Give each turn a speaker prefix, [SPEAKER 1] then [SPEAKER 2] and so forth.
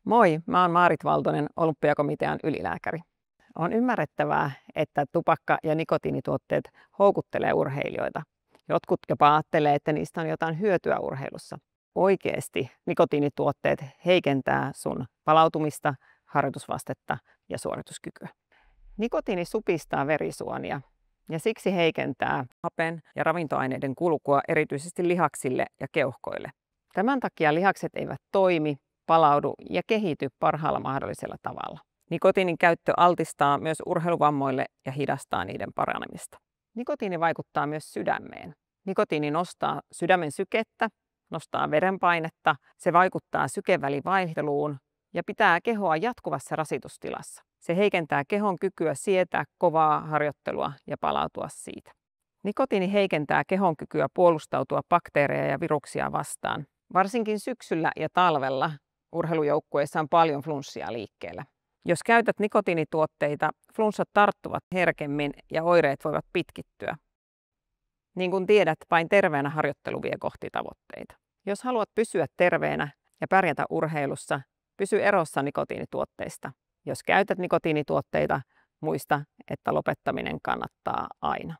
[SPEAKER 1] Moi, mä oon Maarit Valtonen, Olympiakomitean ylilääkäri. On ymmärrettävää, että tupakka- ja nikotiinituotteet houkuttelee urheilijoita. Jotkut jopa ajattelee, että niistä on jotain hyötyä urheilussa. Oikeasti nikotiinituotteet heikentää sun palautumista, harjoitusvastetta ja suorituskykyä. Nikotiini supistaa verisuonia ja siksi heikentää hapen ja ravintoaineiden kulkua erityisesti lihaksille ja keuhkoille. Tämän takia lihakset eivät toimi, palaudu ja kehity parhaalla mahdollisella tavalla. Nikotiinin käyttö altistaa myös urheiluvammoille ja hidastaa niiden paranemista. Nikotiini vaikuttaa myös sydämeen. Nikotiini nostaa sydämen sykettä, nostaa verenpainetta, se vaikuttaa sykevälivaihteluun ja pitää kehoa jatkuvassa rasitustilassa. Se heikentää kehon kykyä sietää kovaa harjoittelua ja palautua siitä. Nikotiini heikentää kehon kykyä puolustautua bakteereja ja viruksia vastaan. Varsinkin syksyllä ja talvella urheilujoukkueissa on paljon flunssia liikkeellä. Jos käytät nikotiinituotteita, flunssat tarttuvat herkemmin ja oireet voivat pitkittyä. Niin kuin tiedät, vain terveenä harjoittelu vie kohti tavoitteita. Jos haluat pysyä terveenä ja pärjätä urheilussa, pysy erossa nikotiinituotteista. Jos käytät nikotiinituotteita, muista, että lopettaminen kannattaa aina.